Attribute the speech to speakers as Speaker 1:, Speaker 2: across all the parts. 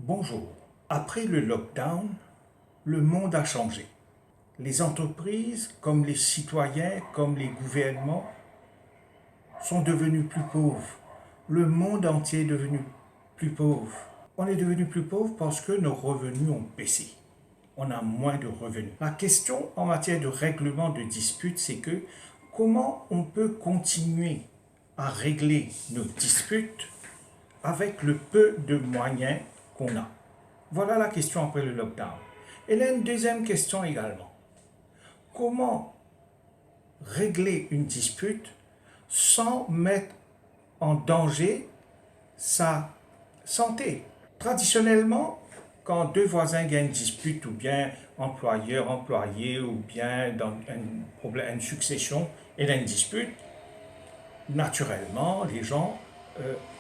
Speaker 1: Bonjour. Après le lockdown, le monde a changé. Les entreprises, comme les citoyens, comme les gouvernements, sont devenus plus pauvres. Le monde entier est devenu plus pauvre. On est devenu plus pauvre parce que nos revenus ont baissé. On a moins de revenus. La question en matière de règlement de disputes, c'est que comment on peut continuer à régler nos disputes avec le peu de moyens qu'on a. Voilà la question après le lockdown. Et là, une deuxième question également. Comment régler une dispute sans mettre en danger sa santé? Traditionnellement, quand deux voisins gagnent une dispute, ou bien employeur-employé, ou bien dans une succession et une dispute, naturellement, les gens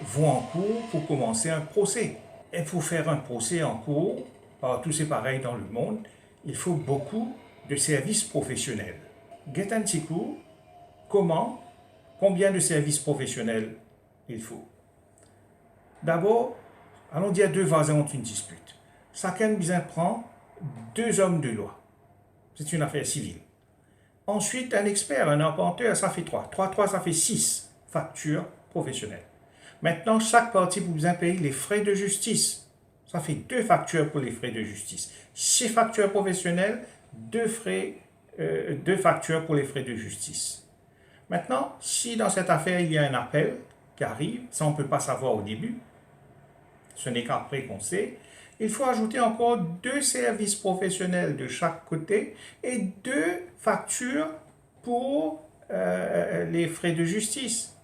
Speaker 1: vont en cours pour commencer un procès. Et pour faire un procès en cours, partout c'est pareil dans le monde, il faut beaucoup de services professionnels. Get un petit coup, combien de services professionnels il faut? D'abord, allons dire deux voisins ont une dispute. Chacun besoin prend deux hommes de loi. C'est une affaire civile. Ensuite, un expert, un arpenteur, ça fait trois. Trois, ça fait 6 factures professionnelles. Maintenant, chaque partie vous besoin payer les frais de justice. Ça fait 2 factures pour les frais de justice. 6 factures professionnelles, 2 factures pour les frais de justice. Maintenant, si dans cette affaire, il y a un appel qui arrive, ça on ne peut pas savoir au début, ce n'est qu'après qu'on sait, il faut ajouter encore 2 services professionnels de chaque côté et 2 factures pour les frais de justice.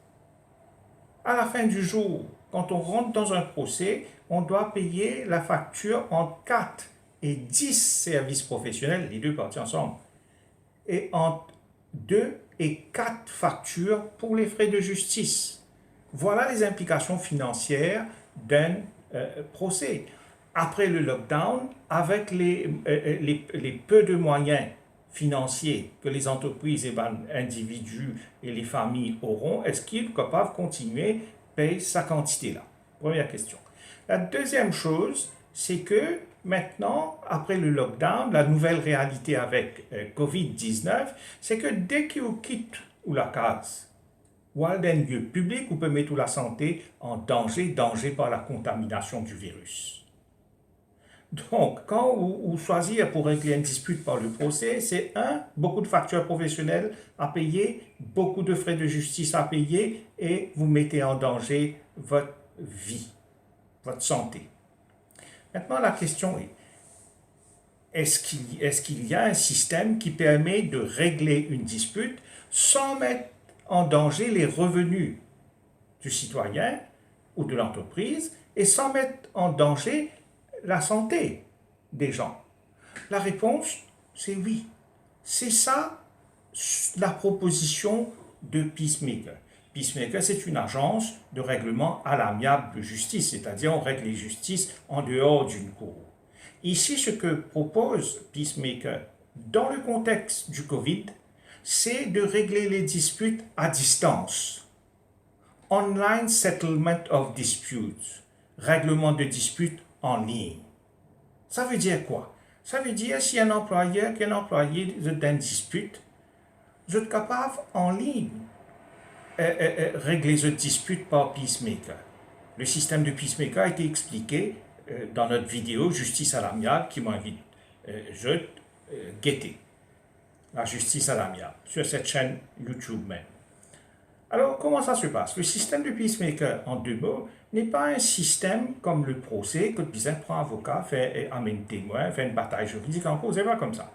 Speaker 1: À la fin du jour, quand on rentre dans un procès, on doit payer la facture entre 4 et 10 services professionnels, les deux parties ensemble, et entre 2 et 4 factures pour les frais de justice. Voilà les implications financières d'un procès. Après le lockdown, avec les peu de moyens financiers que les entreprises et les individus et les familles auront, est-ce qu'ils sont capables de continuer à payer sa quantité-là? Première question. La deuxième chose, c'est que maintenant, après le lockdown, la nouvelle réalité avec COVID-19, c'est que dès qu'on quitte la case, ou dans un lieu public, on peut mettre la santé en danger par la contamination du virus. Donc, quand vous choisissez pour régler une dispute par le procès, c'est beaucoup de factures professionnelles à payer, beaucoup de frais de justice à payer et vous mettez en danger votre vie, votre santé. Maintenant, la question est-ce qu'il y a un système qui permet de régler une dispute sans mettre en danger les revenus du citoyen ou de l'entreprise et sans mettre en danger la santé des gens? La réponse, c'est oui. C'est ça la proposition de Peacemaker. Peacemaker, c'est une agence de règlement à l'amiable de justice, c'est-à-dire on règle les justices en dehors d'une cour. Ici, ce que propose Peacemaker dans le contexte du Covid, c'est de régler les disputes à distance. Online Settlement of Disputes, règlement de disputes en ligne. Ça veut dire quoi? Ça veut dire si un employeur qui est un employé d'une dispute, vous êtes capable en ligne régler cette dispute par Peacemaker. Le système de Peacemaker a été expliqué dans notre vidéo Justice à l'amiable qui m'invite guetter la justice à l'amiable sur cette chaîne YouTube même. Alors, comment ça se passe? Le système de Peacemaker, en 2 mots, n'est pas un système comme le procès, que tu prend avocat, amène témoin, fait une bataille juridique en cause, c'est pas comme ça.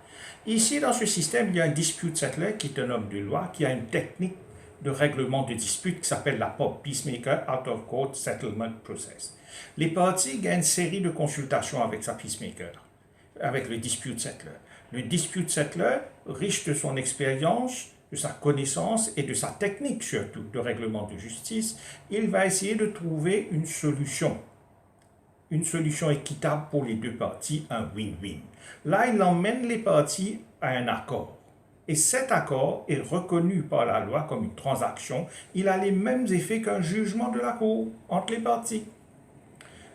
Speaker 1: Ici, dans ce système, il y a un dispute settler qui est un homme de loi, qui a une technique de règlement de dispute qui s'appelle la POP, Peacemaker Out of Court Settlement Process. Les parties gagnent une série de consultations avec sa Peacemaker, avec le dispute settler. Le dispute settler, riche de son expérience, de sa connaissance et de sa technique surtout de règlement de justice, il va essayer de trouver une solution équitable pour les deux parties, un win-win. Là, il emmène les parties à un accord. Et cet accord est reconnu par la loi comme une transaction. Il a les mêmes effets qu'un jugement de la cour entre les parties.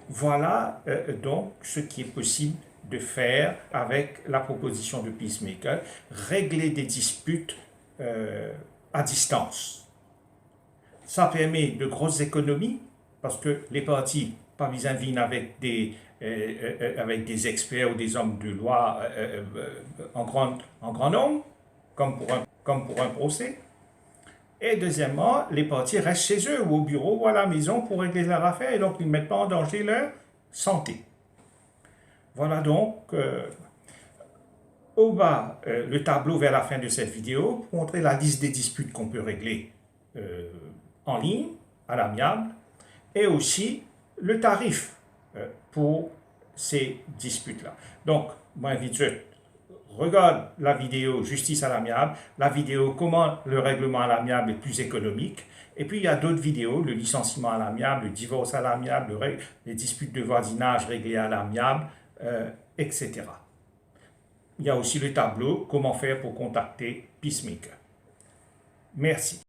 Speaker 1: Voilà donc ce qui est possible de faire avec la proposition de Peacemaker, régler des disputes à distance. Ça permet de grosses économies parce que les parties pas besoin de avec des experts ou des hommes de loi en grand nombre, comme pour un procès. Et deuxièmement, les parties restent chez eux ou au bureau ou à la maison pour régler leur affaire et donc ils ne mettent pas en danger leur santé. Voilà donc au bas le tableau vers la fin de cette vidéo pour montrer la liste des disputes qu'on peut régler en ligne, à l'amiable, et aussi le tarif pour ces disputes-là. Donc, moi, invite regarde la vidéo Justice à l'amiable, la vidéo Comment le règlement à l'amiable est plus économique, et puis il y a d'autres vidéos, le licenciement à l'amiable, le divorce à l'amiable, les disputes de voisinage réglées à l'amiable, etc. Il y a aussi le tableau Comment faire pour contacter Peacemaker. Merci.